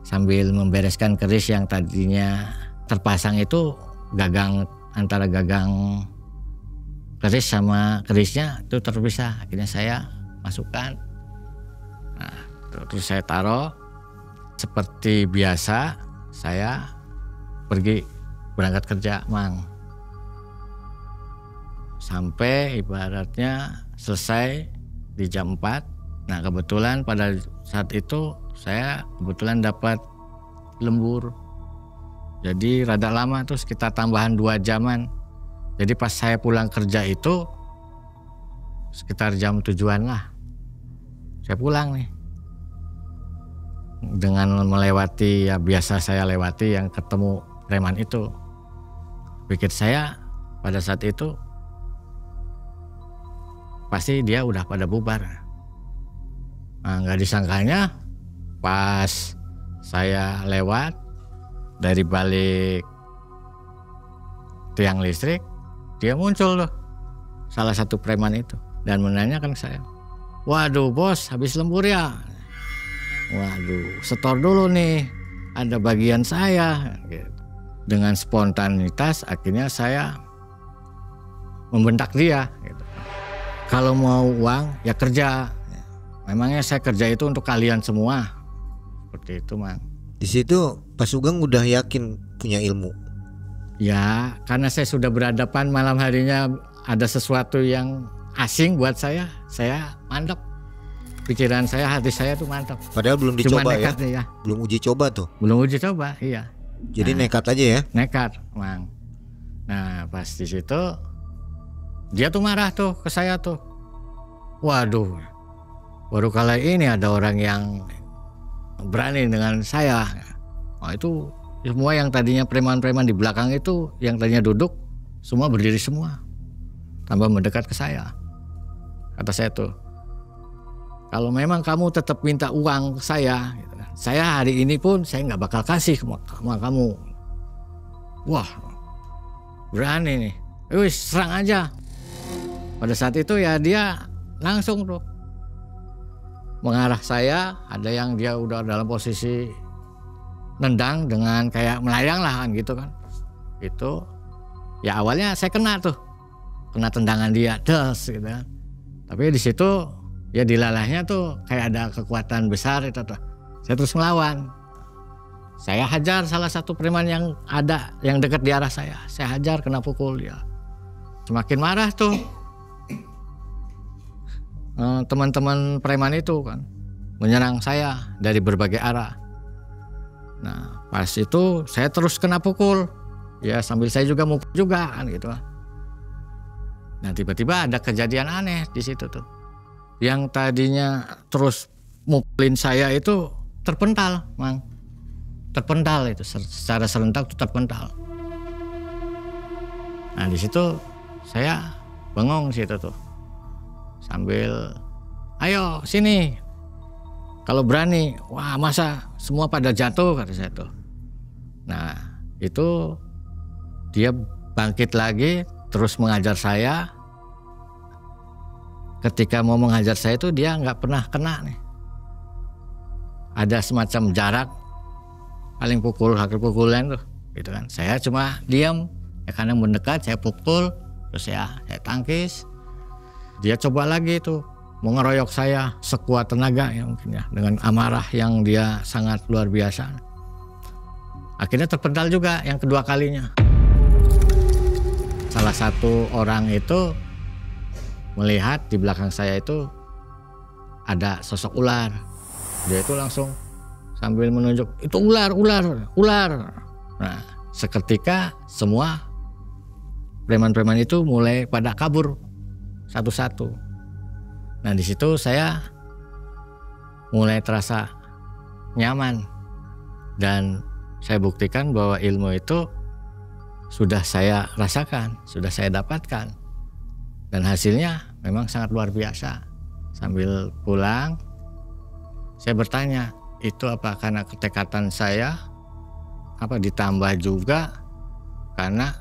S1: Sambil membereskan keris yang tadinya terpasang itu antara gagang keris sama kerisnya itu terpisah. Akhirnya saya masukkan. Nah, terus saya taruh. Seperti biasa saya pergi berangkat kerja, Mang. Sampai ibaratnya selesai di jam 4. Nah, kebetulan pada saat itu saya kebetulan dapat lembur. Jadi rada lama tuh, sekitar tambahan 2 jaman. Jadi pas saya pulang kerja itu sekitar jam 7-an lah. Saya pulang nih. Dengan melewati ya biasa saya lewati yang ketemu preman itu. Pikir saya pada saat itu pasti dia udah pada bubar. Nah, nggak disangkanya pas saya lewat dari balik tiang listrik, dia muncul loh, salah satu preman itu, dan menanyakan ke saya, "Waduh bos, habis lembur ya?" "Waduh, setor dulu nih, ada bagian saya." Gitu. Dengan spontanitas akhirnya saya membentak dia. Gitu. Kalau mau uang ya kerja. Memangnya saya kerja itu untuk kalian semua. Seperti itu, Mang.
S2: Di situ Pak Sugeng udah yakin punya ilmu.
S1: Ya, karena saya sudah berhadapan malam harinya ada sesuatu yang asing buat saya mantap. Pikiran saya, hati saya tuh mantap.
S2: Padahal belum dicoba
S1: ya.
S2: Belum uji coba tuh.
S1: Belum uji coba, iya.
S2: Jadi nekat aja ya.
S1: Nekat, Mang. Nah, pas di situ dia tuh marah tuh ke saya tuh. Waduh, baru kali ini ada orang yang berani dengan saya. Nah, itu semua yang tadinya preman-preman di belakang itu, yang tadinya duduk, semua berdiri semua. Tambah mendekat ke saya. Kata saya tuh, "Kalau memang kamu tetap minta uang ke saya, gitu kan, saya hari ini pun saya nggak bakal kasih sama kamu." Wah, berani nih. Wih, serang aja. Pada saat itu ya dia langsung tuh mengarah saya. Ada yang dia udah dalam posisi nendang dengan kayak melayang lah kan gitu kan. Itu ya awalnya saya kena tendangan dia, des gitu kan. Tapi di situ ya dilalahnya tuh kayak ada kekuatan besar itu tuh. Saya terus melawan. Saya hajar salah satu preman yang ada yang dekat di arah saya. Saya hajar, kena pukul dia. Semakin marah tuh teman-teman preman itu kan menyerang saya dari berbagai arah. Nah, pas itu saya terus kena pukul. Ya sambil saya juga mukul juga kan gitu. Nah tiba-tiba ada kejadian aneh di situ tuh. Yang tadinya terus mukulin saya itu terpental, Mang. Terpental itu secara serentak tuh terpental. Nah di situ saya bengong situ tuh. Sambil ayo sini. Kalau berani, wah masa semua pada jatuh kata saya tuh. Nah itu dia bangkit lagi terus mengajar saya. Ketika mau mengajar saya itu dia nggak pernah kena nih. Ada semacam jarak paling pukulan tuh, gitu kan. Saya cuma diam, ya karena mendekat saya pukul, terus saya tangkis. Dia coba lagi tuh mau ngeroyok saya sekuat tenaga ya mungkin ya, dengan amarah yang dia sangat luar biasa. Akhirnya terpental juga yang kedua kalinya. Salah satu orang itu melihat di belakang saya itu ada sosok ular. Dia itu langsung sambil menunjuk, itu ular. Nah, seketika semua preman-preman itu mulai pada kabur satu-satu. Nah, di situ saya mulai terasa nyaman dan saya buktikan bahwa ilmu itu sudah saya rasakan, sudah saya dapatkan. Dan hasilnya memang sangat luar biasa. Sambil pulang, saya bertanya, itu apa karena ketekatan saya, apa ditambah juga karena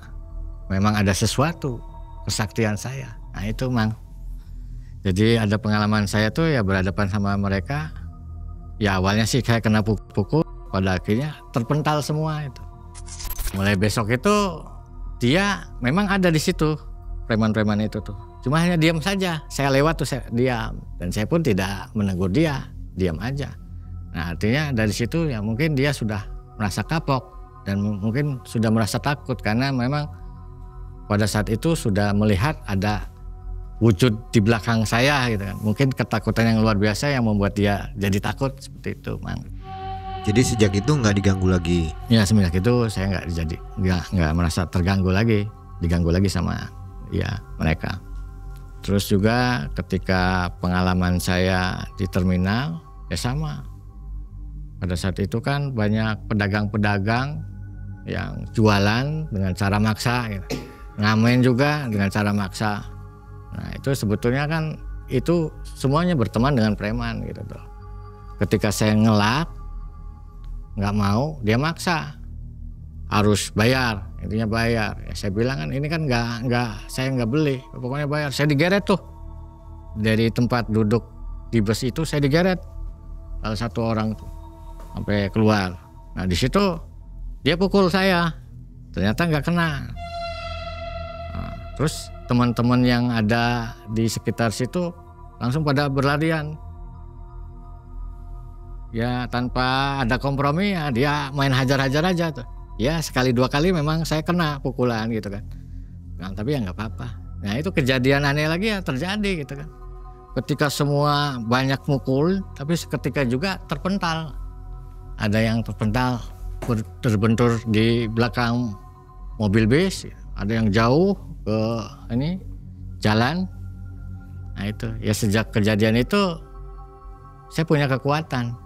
S1: memang ada sesuatu, kesaktian saya. Nah itu Mang. Jadi ada pengalaman saya tuh ya berhadapan sama mereka. Ya awalnya sih kayak kena pukul, pada akhirnya terpental semua itu. Mulai besok itu dia memang ada di situ. Preman-preman itu tuh, cuma hanya diam saja. Saya lewat tuh saya diam dan saya pun tidak menegur dia, diam aja. Nah artinya dari situ ya mungkin dia sudah merasa kapok dan mungkin sudah merasa takut karena memang pada saat itu sudah melihat ada wujud di belakang saya gitu kan. Mungkin ketakutan yang luar biasa yang membuat dia jadi takut seperti itu, Mang.
S2: Jadi sejak itu nggak diganggu lagi?
S1: Ya semenjak itu saya nggak merasa diganggu lagi sama ya mereka. Terus juga ketika pengalaman saya di terminal ya sama. Pada saat itu kan banyak pedagang-pedagang yang jualan dengan cara maksa gitu. Ngamen juga dengan cara maksa. Nah itu sebetulnya kan itu semuanya berteman dengan preman gitu tuh. Ketika saya ngelak nggak mau, dia maksa harus bayar, intinya bayar. Ya, saya bilang kan ini kan saya nggak beli, pokoknya bayar. Saya digeret tuh dari tempat duduk di bus itu, saya digeret salah satu orang tuh sampai keluar. Nah di situ dia pukul saya, ternyata nggak kena. Nah, terus teman-teman yang ada di sekitar situ langsung pada berlarian. Ya tanpa ada kompromi ya dia main hajar-hajar aja tuh. Ya sekali dua kali memang saya kena pukulan gitu kan. Nah tapi ya nggak apa-apa. Nah itu kejadian aneh lagi ya terjadi gitu kan. Ketika semua banyak mukul tapi seketika juga terpental. Ada yang terpental terbentur di belakang mobil bis. Ada yang jauh ke ini jalan. Nah itu ya sejak kejadian itu saya punya kekuatan.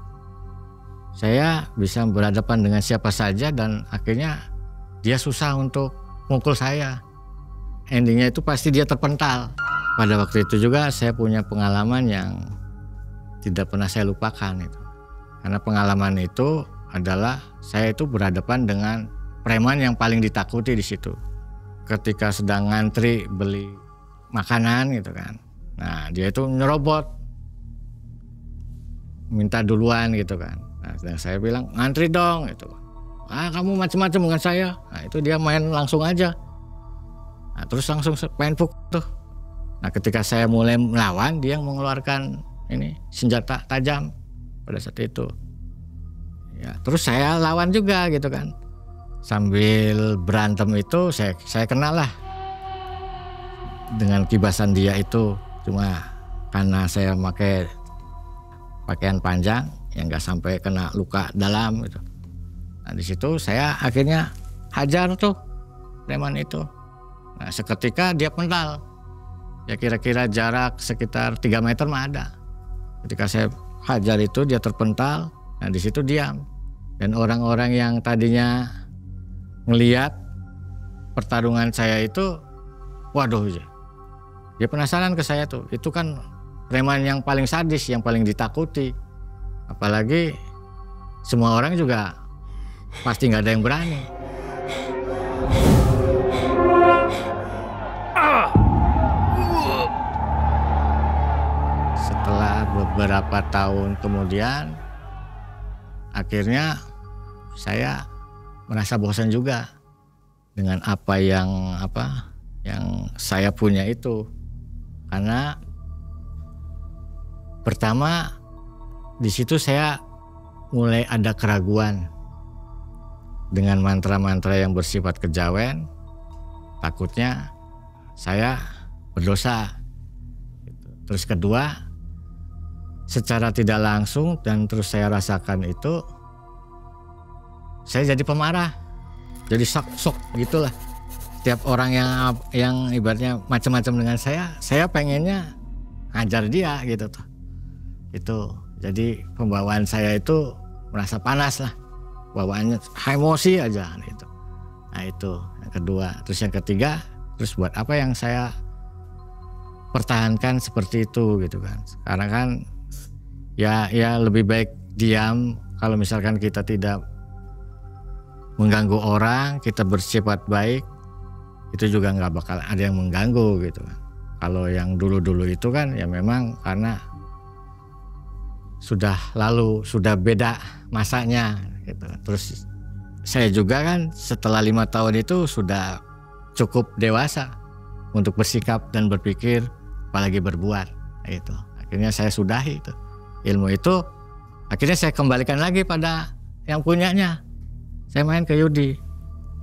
S1: Saya bisa berhadapan dengan siapa saja dan akhirnya dia susah untuk mukul saya. Endingnya itu pasti dia terpental. Pada waktu itu juga saya punya pengalaman yang tidak pernah saya lupakan itu. Karena pengalaman itu adalah saya itu berhadapan dengan preman yang paling ditakuti di situ. Ketika sedang ngantri beli makanan gitu kan. Nah dia itu nyerobot. Minta duluan gitu kan. Nah, dan saya bilang ngantri dong gitu. Kamu macam-macam dengan saya. Nah itu dia main langsung aja. Nah terus langsung main pukul tuh. Nah ketika saya mulai melawan dia mengeluarkan ini senjata tajam pada saat itu. Ya terus saya lawan juga gitu kan. Sambil berantem itu saya kenal lah dengan kibasan dia itu. Cuma karena saya pakai pakaian panjang yang nggak sampai kena luka dalam gitu. Nah di situ saya akhirnya hajar tuh preman itu. Nah seketika dia pental. ya kira-kira jarak sekitar 3 meter mah ada. Ketika saya hajar itu dia terpental, nah di situ diam. Dan orang-orang yang tadinya ngelihat pertarungan saya itu, waduh, dia penasaran ke saya tuh. Itu kan preman yang paling sadis, yang paling ditakuti. Apalagi semua orang juga pasti nggak ada yang berani. Setelah beberapa tahun kemudian, akhirnya saya merasa bosan juga dengan apa yang saya punya itu. Karena pertama di situ saya mulai ada keraguan dengan mantra-mantra yang bersifat kejawen. Takutnya saya berdosa. Terus kedua, secara tidak langsung dan terus saya rasakan itu, saya jadi pemarah, jadi sok gitulah. Setiap orang yang ibaratnya macam-macam dengan saya pengennya ngajar dia gitu tuh. Itu jadi pembawaan saya itu merasa panas lah, bawaannya emosi aja gitu. Nah itu yang kedua. Terus yang ketiga, terus buat apa yang saya pertahankan seperti itu gitu kan? Karena kan ya lebih baik diam. Kalau misalkan kita tidak mengganggu orang, kita bersifat baik, itu juga nggak bakal ada yang mengganggu gitu kan. Kalau yang dulu-dulu itu kan ya memang karena sudah lalu, sudah beda masanya gitu. Terus saya juga kan setelah 5 tahun itu sudah cukup dewasa untuk bersikap dan berpikir, apalagi berbuat itu. Akhirnya saya sudahi itu. Ilmu itu akhirnya saya kembalikan lagi pada yang punyanya. Saya main ke Yudi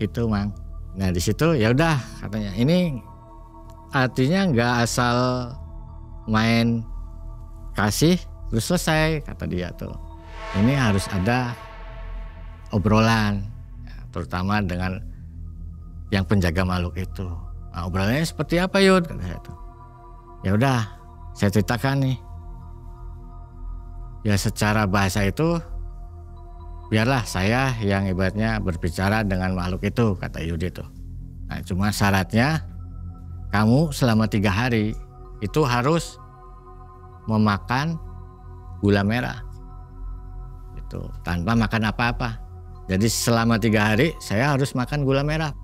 S1: itu, Mang. Nah di situ ya udah katanya, ini artinya nggak asal main kasih terus selesai, kata dia tuh. Ini harus ada obrolan, ya, terutama dengan yang penjaga makhluk itu. Nah, obrolannya seperti apa, Yud? Kata saya tuh. Ya udah, saya ceritakan nih. Ya secara bahasa itu biarlah saya yang ibaratnya berbicara dengan makhluk itu, kata Yudi tuh. Nah cuma syaratnya kamu selama 3 hari itu harus memakan gula merah itu tanpa makan apa-apa. Jadi selama 3 hari saya harus makan gula merah.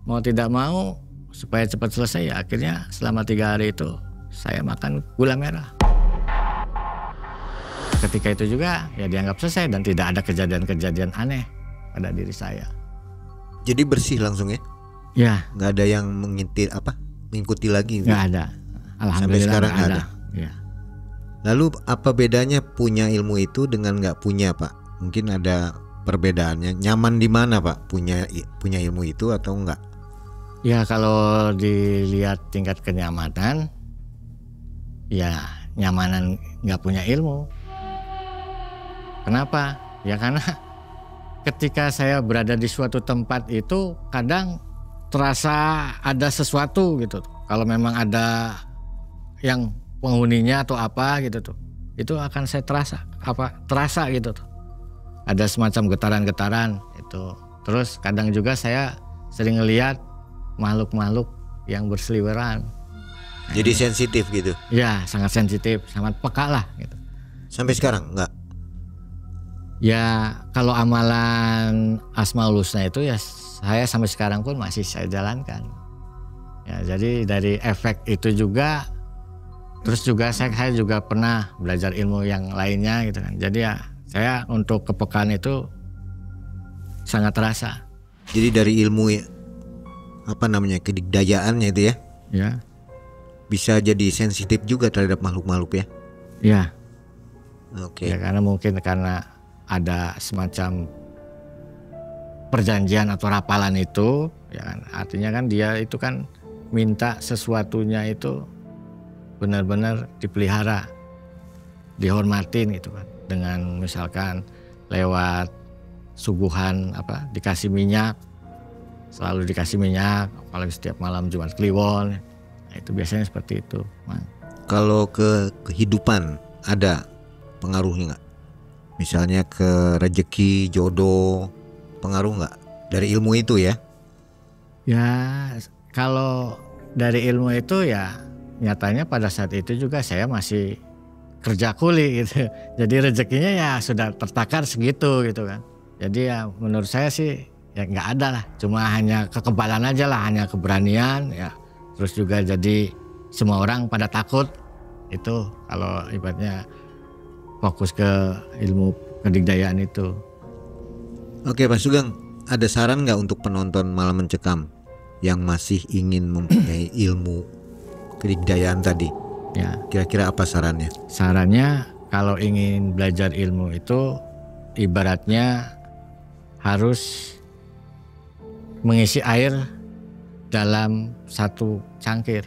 S1: Mau tidak mau supaya cepat selesai ya akhirnya selama 3 hari itu saya makan gula merah. Ketika itu juga ya dianggap selesai dan tidak ada kejadian-kejadian aneh pada diri saya.
S2: Jadi bersih langsung ya?
S1: Ya.
S2: Nggak ada yang mengikuti lagi?
S1: Nggak ada. Alhamdulillah.
S2: Sampai sekarang nggak ada.
S1: Ya.
S2: Lalu apa bedanya punya ilmu itu dengan nggak punya, Pak? Mungkin ada perbedaannya. Nyaman di mana, Pak? Punya ilmu itu atau enggak?
S1: Ya kalau dilihat tingkat kenyamanan, ya nyamanan nggak punya ilmu. Kenapa? Ya karena ketika saya berada di suatu tempat itu kadang terasa ada sesuatu gitu. Kalau memang ada yang penghuninya atau apa gitu tuh, itu akan saya terasa gitu tuh. Ada semacam getaran-getaran itu. Terus kadang juga saya sering ngelihat makhluk-makhluk yang berseliweran.
S2: Jadi sensitif gitu?
S1: Ya sangat sensitif, sangat peka lah gitu.
S2: Sampai sekarang enggak?
S1: Ya kalau amalan Asmaul Husna itu ya saya sampai sekarang pun masih saya jalankan. Ya jadi dari efek itu juga, terus juga saya juga pernah belajar ilmu yang lainnya gitu kan. Jadi ya saya untuk kepekaan itu sangat terasa.
S2: Jadi dari ilmu kedikdayaannya itu ya?
S1: Ya.
S2: Bisa jadi sensitif juga terhadap makhluk-makhluk ya?
S1: Ya.
S2: Oke.
S1: Ya karena mungkin karena ada semacam perjanjian atau rapalan itu, ya kan, artinya kan dia itu kan minta sesuatunya itu benar-benar dipelihara, dihormatin gitu kan, dengan misalkan lewat suguhan dikasih minyak, selalu dikasih minyak, apalagi setiap malam Jumat Kliwon. Nah, itu biasanya seperti itu, Mang.
S2: Kalau ke kehidupan ada pengaruhnya nggak? Misalnya ke rezeki, jodoh, pengaruh nggak dari ilmu itu ya?
S1: Ya kalau dari ilmu itu ya nyatanya pada saat itu juga saya masih kerja kuli gitu. Jadi rezekinya ya sudah tertakar segitu gitu kan. Jadi ya menurut saya sih ya nggak ada lah. Cuma hanya kekebalan aja lah, hanya keberanian ya. Terus juga jadi semua orang pada takut. Itu kalau ibaratnya fokus ke ilmu kedigdayaan itu.
S2: Oke Pak Sugeng, ada saran nggak untuk penonton Malam Mencekam yang masih ingin mempunyai ilmu kedigdayaan tadi?
S1: Ya,
S2: Kira-kira apa sarannya?
S1: sarannya kalau ingin belajar ilmu itu ibaratnya harus mengisi air dalam satu cangkir.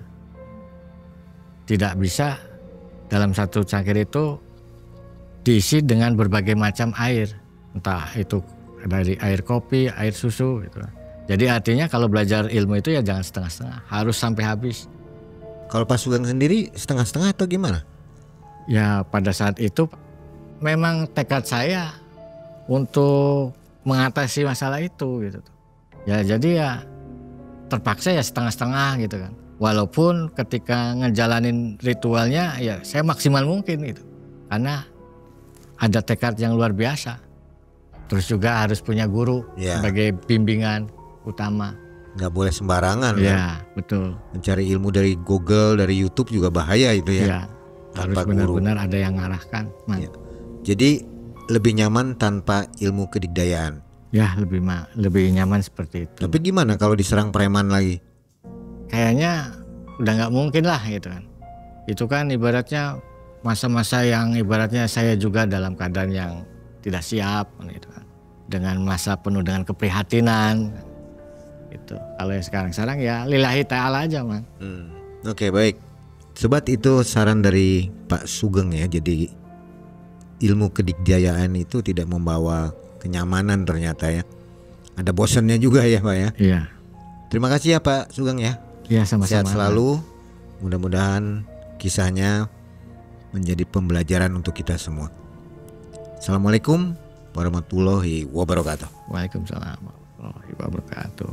S1: Tidak bisa dalam satu cangkir itu diisi dengan berbagai macam air, entah itu dari air kopi, air susu gitu. Jadi artinya kalau belajar ilmu itu ya jangan setengah-setengah, harus sampai habis.
S2: Kalau Pak Sugeng sendiri setengah-setengah atau gimana?
S1: Ya pada saat itu memang tekad saya untuk mengatasi masalah itu gitu. Ya jadi ya terpaksa ya setengah-setengah gitu kan. Walaupun ketika ngejalanin ritualnya ya saya maksimal mungkin gitu. Karena ada tekad yang luar biasa. Terus juga harus punya guru sebagai bimbingan utama.
S2: Nggak boleh sembarangan kan?
S1: Ya betul.
S2: Mencari ilmu dari Google, dari YouTube juga bahaya itu ya.
S1: Ya harus
S2: Tanpa guru.
S1: benar-benar ada yang ngarahkan.
S2: Ya. Jadi lebih nyaman tanpa ilmu kedigdayaan.
S1: Ya lebih nyaman seperti itu.
S2: Tapi gimana kalau diserang preman lagi?
S1: Kayaknya udah nggak mungkin lah gitu kan. Itu kan ibaratnya masa-masa yang ibaratnya saya juga dalam keadaan yang tidak siap gitu kan. Dengan masa penuh dengan keprihatinan gitu. Kalau yang sekarang ya lillahi ta'ala aja man.
S2: Oke, baik. Sobat, itu saran dari Pak Sugeng ya. Jadi ilmu kedigdayaan itu tidak membawa kenyamanan ternyata ya. Ada bosannya juga ya Pak ya.
S1: Iya.
S2: Terima kasih ya Pak Sugeng ya.
S1: Iya sama-sama.
S2: Sehat selalu. Mudah-mudahan kisahnya menjadi pembelajaran untuk kita semua. Assalamualaikum warahmatullahi wabarakatuh.
S1: Waalaikumsalam warahmatullahi wabarakatuh.